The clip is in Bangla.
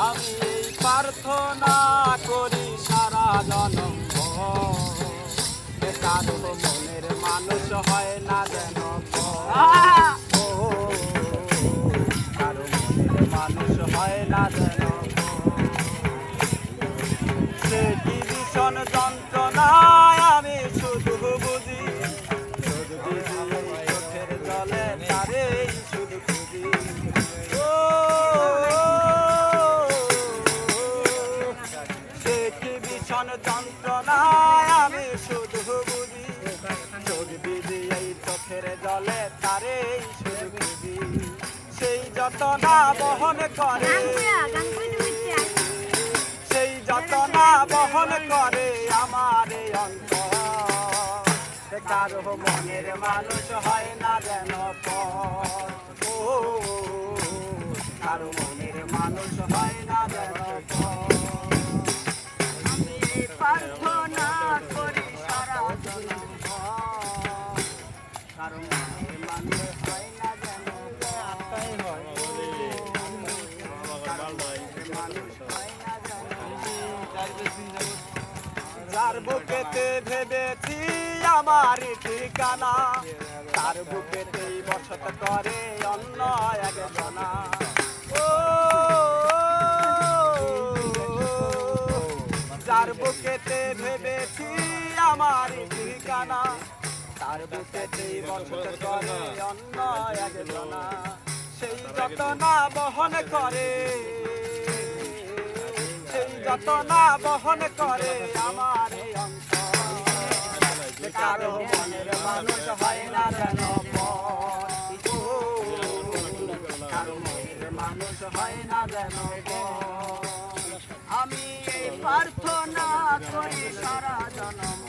আমি এই প্রার্থনা করি সারা জনম কারো মনের মানুষ হয় না যেন ও কারো মনের মানুষ হয় না যেন সে কি ভীষণ যন্ত্রণায় আমি শুধু বুঝি চোখের জলে তারেই শুধু খুঁজি সে কি ভীষণ যন্ত্রণায় আমি শুধু বুঝি চোখ দিদি এই চোখের জলে তারেই শুধু খুঁজি সেই যতনা বহন করে সেই যতনা বহন করে আমার অন্তর কারো মনের মানুষ হয় না যেন ও কারো মনের মানুষ হয় না যেন আমি প্রার্থনা করি সারা জনম কারো মনের মানুষ হয় না যেন যার বুকেতে ভেবেছি আমার ঠিকানা তার বুকেতেই বসত করে অন্য একজনা ও যার বুকেতে ভেবেছি আমার ঠিকানা তার বুকেতেই বসত করে অন্য একজনা সেই যতনা বহন করে সেই যতনা বহন করে আমার অন্তর কারো মনের মানুষ হয় না যেন কারো মনের মানুষ হয় না যেন আমি এই প্রার্থনা করি সারা জনম